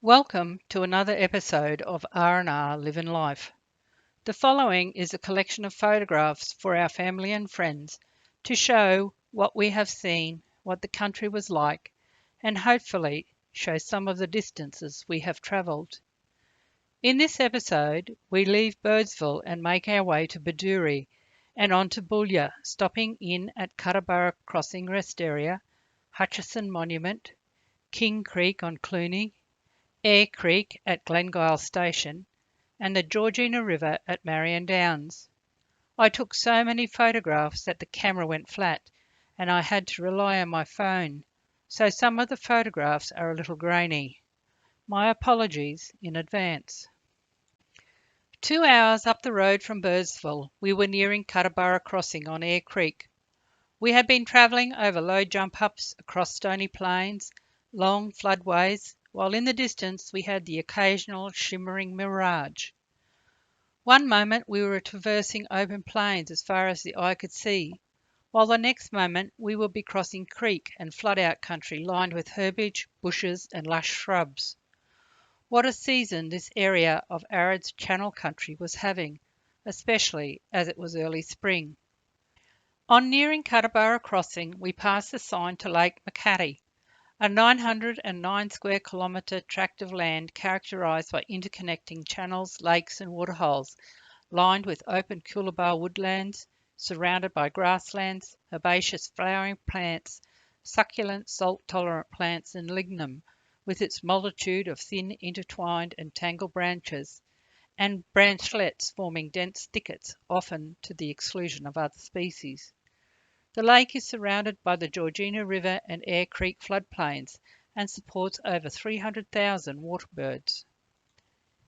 Welcome to another episode of R&R Living Life. The following is a collection of photographs for our family and friends to show what we have seen, what the country was like, and hopefully show some of the distances we have travelled. In this episode, we leave Birdsville and make our way to Beduri and on to Boulia, stopping in at Kabara Crossing Rest Area, Hutcherson Monument, King Creek on Cluny, Eyre Creek at Glengyle Station, and the Georgina River at Marion Downs. I took so many photographs that the camera went flat and I had to rely on my phone, so some of the photographs are a little grainy. My apologies in advance. 2 hours up the road from Birdsville, we were nearing Kabara Crossing on Eyre Creek. We had been travelling over low jump-ups across stony plains, long floodways, while in the distance we had the occasional shimmering mirage. One moment we were traversing open plains as far as the eye could see, while the next moment we would be crossing creek and flood-out country lined with herbage, bushes and lush shrubs. What a season this area of arid channel country was having, especially as it was early spring. On nearing Kabara Crossing, we passed the sign to Lake Makati, a 909 square kilometre tract of land characterised by interconnecting channels, lakes and waterholes, lined with open coolabah woodlands, surrounded by grasslands, herbaceous flowering plants, succulent salt-tolerant plants and lignum, with its multitude of thin intertwined and tangled branches, and branchlets forming dense thickets, often to the exclusion of other species. The lake is surrounded by the Georgina River and Eyre Creek floodplains and supports over 300,000 waterbirds.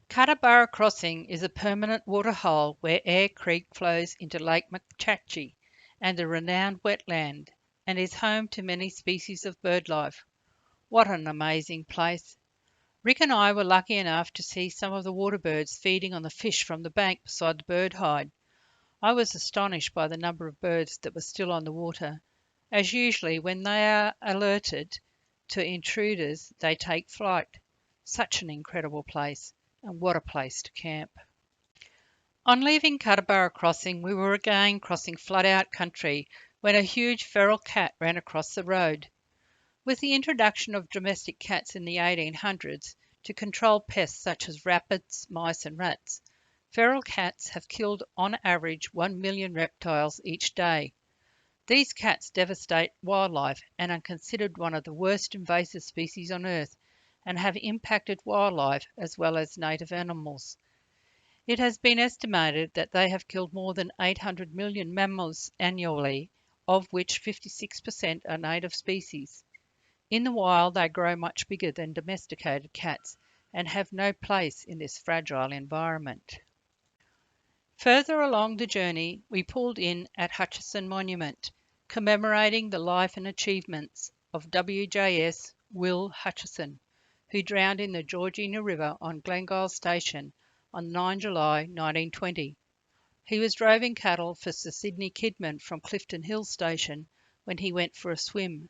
Kabara Crossing is a permanent waterhole where Eyre Creek flows into Lake Makati and the renowned wetland, and is home to many species of birdlife. What an amazing place! Rick and I were lucky enough to see some of the waterbirds feeding on the fish from the bank beside the bird hide. I was astonished by the number of birds that were still on the water, as usually when they are alerted to intruders they take flight. Such an incredible place, and what a place to camp. On leaving Kabara Crossing, we were again crossing flood-out country when a huge feral cat ran across the road. With the introduction of domestic cats in the 1800s to control pests such as rabbits, mice and rats, feral cats have killed on average 1 million reptiles each day. These cats devastate wildlife and are considered one of the worst invasive species on Earth and have impacted wildlife as well as native animals. It has been estimated that they have killed more than 800 million mammals annually, of which 56% are native species. In the wild, they grow much bigger than domesticated cats and have no place in this fragile environment. Further along the journey, we pulled in at Hutcherson Monument, commemorating the life and achievements of WJS Will Hutcherson, who drowned in the Georgina River on Glengyle Station on 9 July 1920. He was droving cattle for Sir Sydney Kidman from Clifton Hill Station when he went for a swim.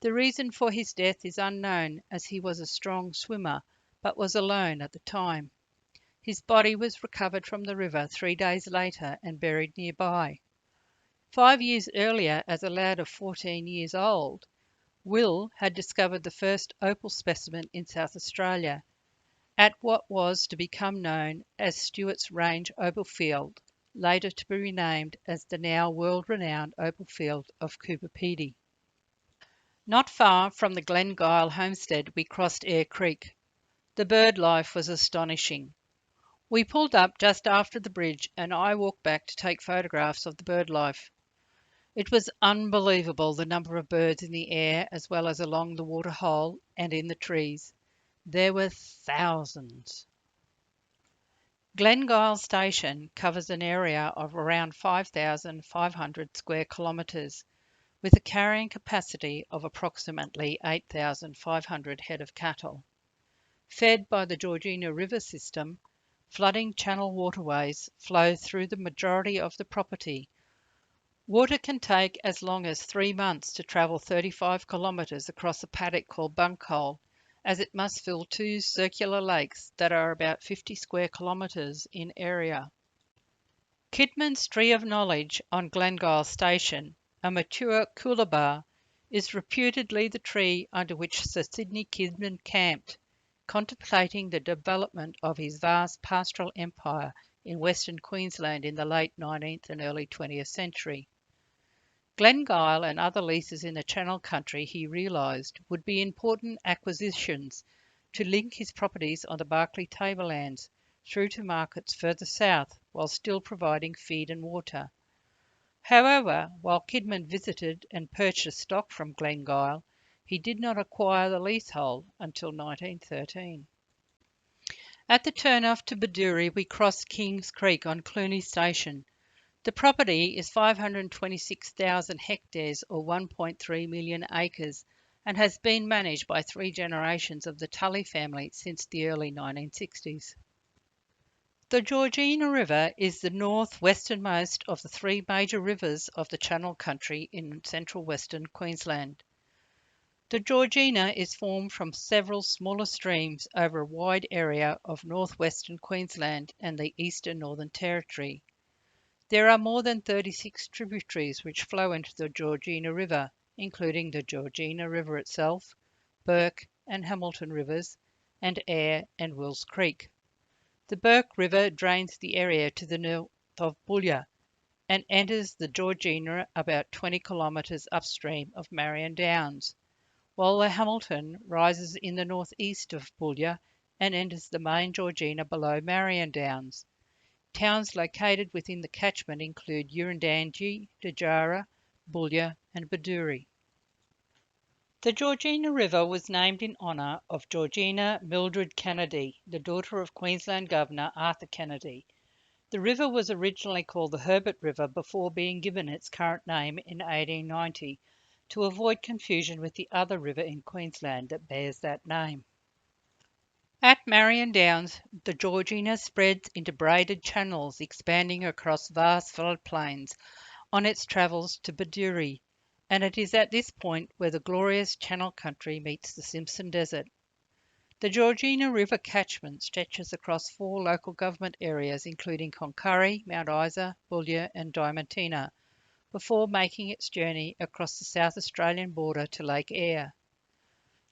The reason for his death is unknown, as he was a strong swimmer but was alone at the time. His body was recovered from the river 3 days later and buried nearby. 5 years earlier, as a lad of 14 years old, Will had discovered the first opal specimen in South Australia, at what was to become known as Stewart's Range Opal Field, later to be renamed as the now world-renowned opal field of Coober Pedy. Not far from the Glengyle homestead, we crossed Eyre Creek. The bird life was astonishing. We pulled up just after the bridge and I walked back to take photographs of the bird life. It was unbelievable the number of birds in the air as well as along the waterhole and in the trees. There were thousands. Glengyle Station covers an area of around 5,500 square kilometres, with a carrying capacity of approximately 8,500 head of cattle. Fed by the Georgina River system, flooding channel waterways flow through the majority of the property. Water can take as long as 3 months to travel 35 kilometres across a paddock called Bunkhole, as it must fill two circular lakes that are about 50 square kilometres in area. Kidman's Tree of Knowledge on Glengyle Station, a mature coolabah, is reputedly the tree under which Sir Sidney Kidman camped, contemplating the development of his vast pastoral empire in Western Queensland in the late 19th and early 20th century. Glengyle and other leases in the Channel Country, he realised, would be important acquisitions to link his properties on the Barkly Tablelands through to markets further south, while still providing feed and water. However, while Kidman visited and purchased stock from Glengyle, he did not acquire the leasehold until 1913. At the turn-off to Bedourie, we crossed Kings Creek on Cluny Station. The property is 526,000 hectares or 1.3 million acres and has been managed by three generations of the Tully family since the early 1960s. The Georgina River is the north-westernmost of the three major rivers of the Channel Country in central Western Queensland. The Georgina is formed from several smaller streams over a wide area of northwestern Queensland and the eastern Northern Territory. There are more than 36 tributaries which flow into the Georgina River, including the Georgina River itself, Burke and Hamilton Rivers, and Eyre and Wills Creek. The Burke River drains the area to the north of Bulla and enters the Georgina about 20 kilometres upstream of Marion Downs, while the Hamilton rises in the northeast of Boulia and enters the main Georgina below Marion Downs. Towns located within the catchment include Urandangi, Dejara, Boulia and Bedourie. The Georgina River was named in honour of Georgina Mildred Kennedy, the daughter of Queensland Governor Arthur Kennedy. The river was originally called the Herbert River before being given its current name in 1890 to avoid confusion with the other river in Queensland that bears that name. At Marion Downs, the Georgina spreads into braided channels expanding across vast floodplains on its travels to Bedourie, and it is at this point where the glorious Channel Country meets the Simpson Desert. The Georgina River catchment stretches across four local government areas including Cloncurry, Mount Isa, Boulia and Diamantina, before making its journey across the South Australian border to Lake Eyre.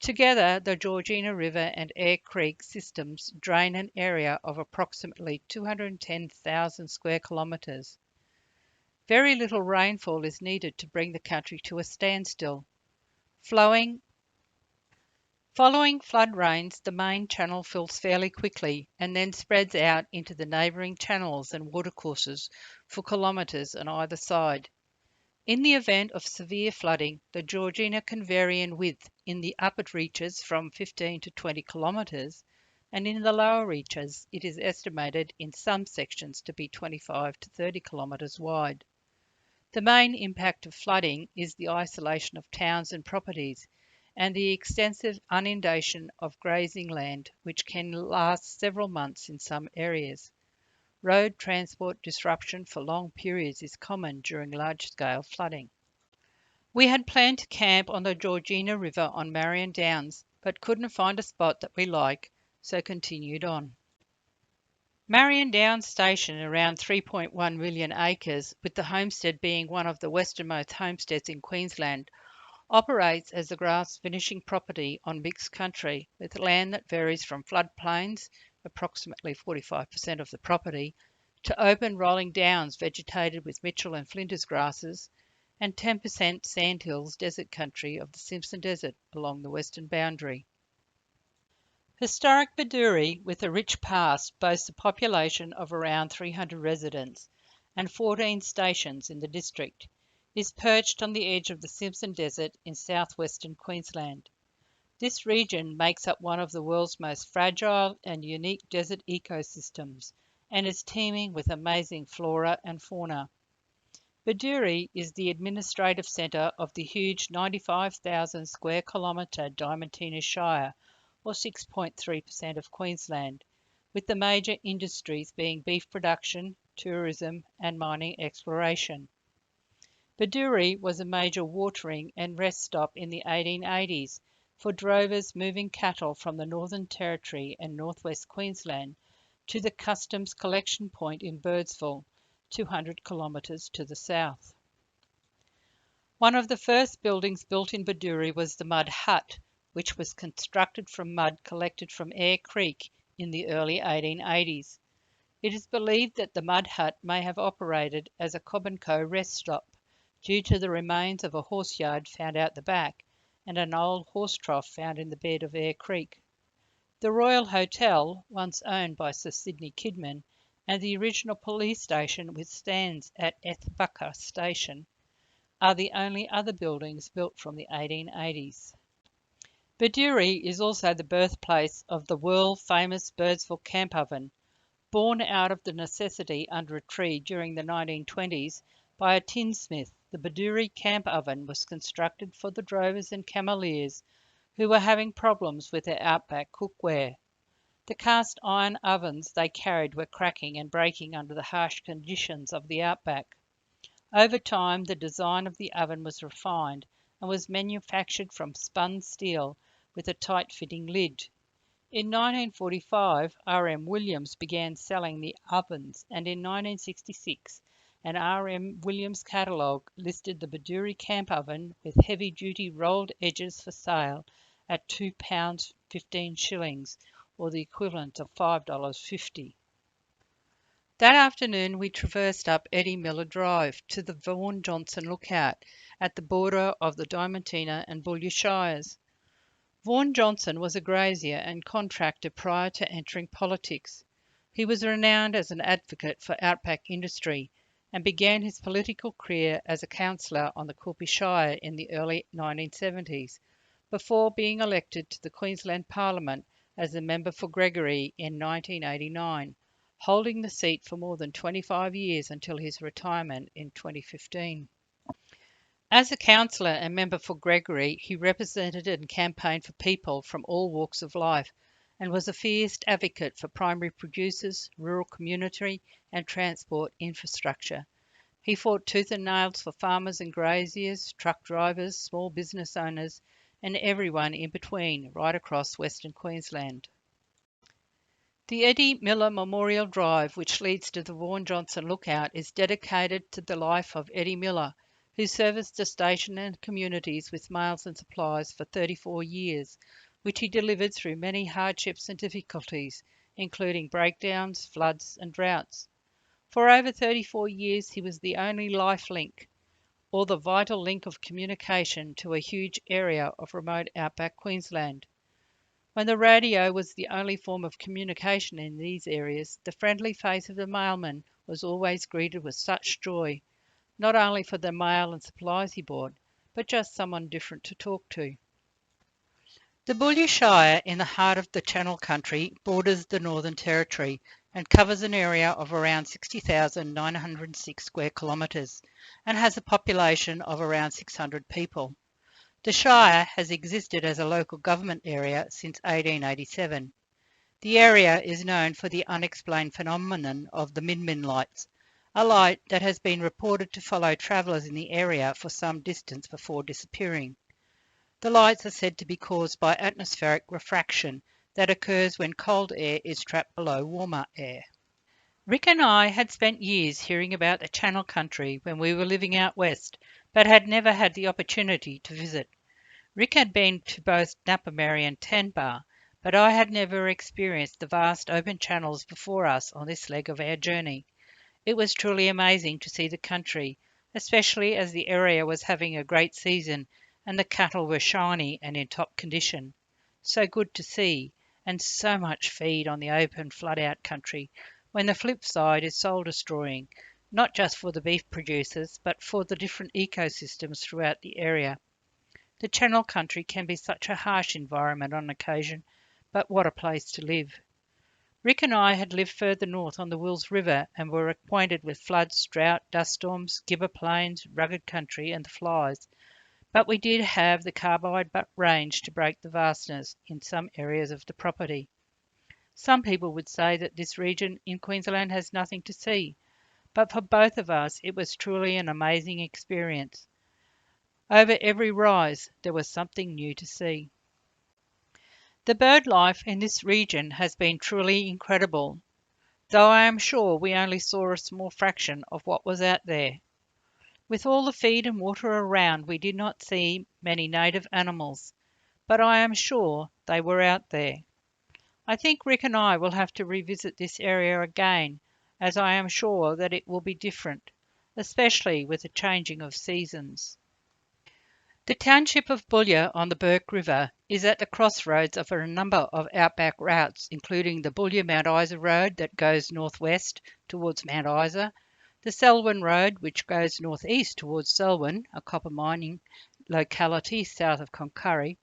Together, the Georgina River and Eyre Creek systems drain an area of approximately 210,000 square kilometres. Very little rainfall is needed to bring the country to a standstill. Following flood rains, the main channel fills fairly quickly and then spreads out into the neighbouring channels and watercourses for kilometres on either side. In the event of severe flooding, the Georgina can vary in width in the upper reaches from 15 to 20 kilometres, and in the lower reaches it is estimated in some sections to be 25 to 30 kilometres wide. The main impact of flooding is the isolation of towns and properties, and the extensive inundation of grazing land, which can last several months in some areas. Road transport disruption for long periods is common during large-scale flooding. We had planned to camp on the Georgina River on Marion Downs, but couldn't find a spot that we like, so continued on. Marion Downs Station, around 3.1 million acres, with the homestead being one of the westernmost homesteads in Queensland, operates as a grass finishing property on mixed country, with land that varies from floodplains, approximately 45% of the property, to open rolling downs vegetated with Mitchell and Flinders grasses, and 10% sandhills desert country of the Simpson Desert along the western boundary. Historic Bedourie, with a rich past, boasts a population of around 300 residents and 14 stations in the district, is perched on the edge of the Simpson Desert in southwestern Queensland. This region makes up one of the world's most fragile and unique desert ecosystems and is teeming with amazing flora and fauna. Bedourie is the administrative centre of the huge 95,000 square kilometre Diamantina Shire, or 6.3% of Queensland, with the major industries being beef production, tourism and mining exploration. Bedourie was a major watering and rest stop in the 1880s, for drovers moving cattle from the Northern Territory and northwest Queensland to the customs collection point in Birdsville, 200 kilometres to the south. One of the first buildings built in Bedourie was the mud hut, which was constructed from mud collected from Eyre Creek in the early 1880s. It is believed that the mud hut may have operated as a Cobb and Co rest stop due to the remains of a horse yard found out the back and an old horse trough found in the bed of Eyre Creek. The Royal Hotel, once owned by Sir Sidney Kidman, and the original police station with stands at Ethbucker Station are the only other buildings built from the 1880s. Bedourie is also the birthplace of the world-famous Birdsville camp oven, born out of the necessity under a tree during the 1920s by a tinsmith. The Bedourie camp oven was constructed for the drovers and cameleers who were having problems with their outback cookware. The cast iron ovens they carried were cracking and breaking under the harsh conditions of the outback. Over time, the design of the oven was refined and was manufactured from spun steel with a tight-fitting lid. In 1945, R.M. Williams began selling the ovens, and in 1966, an R.M. Williams catalogue listed the Bedourie camp oven with heavy-duty rolled edges for sale at £2 15 shillings, or the equivalent of $5.50. That afternoon we traversed up Eddie Miller Drive to the Vaughan Johnson Lookout at the border of the Diamantina and Boulia Shires. Vaughan Johnson was a grazier and contractor prior to entering politics. He was renowned as an advocate for outback industry and began his political career as a councillor on the Quilpie Shire in the early 1970s, before being elected to the Queensland Parliament as a member for Gregory in 1989. Holding the seat for more than 25 years until his retirement in 2015. As a councillor and member for Gregory, he represented and campaigned for people from all walks of life and was a fierce advocate for primary producers, rural community and transport infrastructure. He fought tooth and nail for farmers and graziers, truck drivers, small business owners and everyone in between right across Western Queensland. The Eddie Miller Memorial Drive, which leads to the Vaughan Johnson Lookout, is dedicated to the life of Eddie Miller, who serviced the station and communities with mails and supplies for 34 years, which he delivered through many hardships and difficulties, including breakdowns, floods and droughts. For over 34 years he was the only life link, or the vital link of communication to a huge area of remote outback Queensland. When the radio was the only form of communication in these areas, the friendly face of the mailman was always greeted with such joy, not only for the mail and supplies he brought, but just someone different to talk to. The Boulia Shire, in the heart of the Channel Country, borders the Northern Territory and covers an area of around 60,906 square kilometres and has a population of around 600 people. The Shire has existed as a local government area since 1887. The area is known for the unexplained phenomenon of the Min Min lights, a light that has been reported to follow travellers in the area for some distance before disappearing. The lights are said to be caused by atmospheric refraction that occurs when cold air is trapped below warmer air. Rick and I had spent years hearing about the Channel Country when we were living out west, but had never had the opportunity to visit. Rick had been to both Nappamerri and Tanbar, but I had never experienced the vast open channels before us on this leg of our journey. It was truly amazing to see the country, especially as the area was having a great season and the cattle were shiny and in top condition. So good to see, and so much feed on the open flood-out country, when the flip side is soul-destroying, not just for the beef producers, but for the different ecosystems throughout the area. The Channel Country can be such a harsh environment on occasion, but what a place to live. Rick and I had lived further north on the Wills River and were acquainted with floods, drought, dust storms, gibber plains, rugged country and the flies, but we did have the carbide range to break the vastness in some areas of the property. Some people would say that this region in Queensland has nothing to see, but for both of us it was truly an amazing experience. Over every rise there was something new to see. The bird life in this region has been truly incredible, though I am sure we only saw a small fraction of what was out there. With all the feed and water around, we did not see many native animals, but I am sure they were out there. I think Rick and I will have to revisit this area again, as I am sure that it will be different, especially with the changing of seasons. The township of Boulia on the Burke River is at the crossroads of a number of outback routes, including the Boulia-Mount Isa Road that goes northwest towards Mount Isa, the Selwyn Road which goes northeast towards Selwyn, a copper mining locality south of Cloncurry,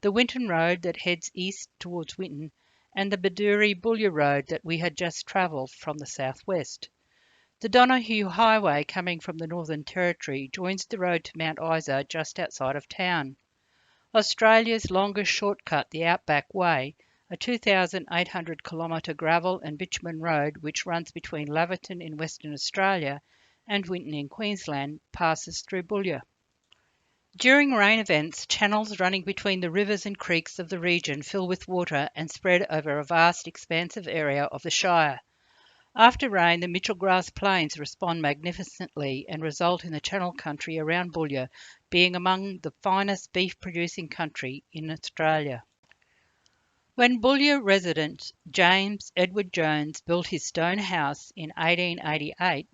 the Winton Road that heads east towards Winton, and the Bedourie-Boulia Road that we had just travelled from the southwest. The Donoghue Highway coming from the Northern Territory joins the road to Mount Isa just outside of town. Australia's longest shortcut, the Outback Way, a 2,800 kilometre gravel and bitumen road which runs between Laverton in Western Australia and Winton in Queensland, passes through Boulia. During rain events, channels running between the rivers and creeks of the region fill with water and spread over a vast expansive area of the Shire. After rain, the Mitchell grass plains respond magnificently and result in the channel country around Boulia being among the finest beef-producing country in Australia. When Boulia resident James Edward Jones built his stone house in 1888,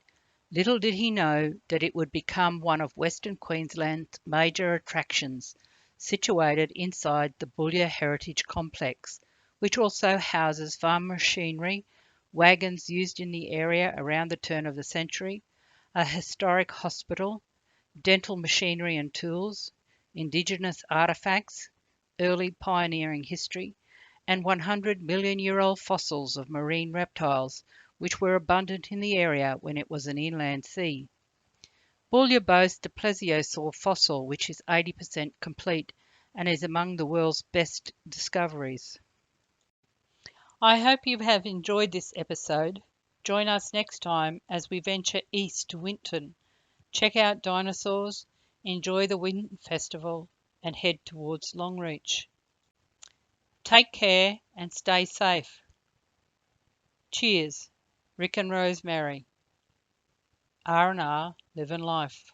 little did he know that it would become one of Western Queensland's major attractions, situated inside the Boulia Heritage Complex, which also houses farm machinery, wagons used in the area around the turn of the century, a historic hospital, dental machinery and tools, Indigenous artefacts, early pioneering history, and 100-million-year-old fossils of marine reptiles, which were abundant in the area when it was an inland sea. Boulia boasts a plesiosaur fossil which is 80% complete and is among the world's best discoveries. I hope you have enjoyed this episode. Join us next time as we venture east to Winton, check out dinosaurs, enjoy the Winton Festival, and head towards Longreach. Take care and stay safe. Cheers, Rick and Rosemary. R&R Living Life.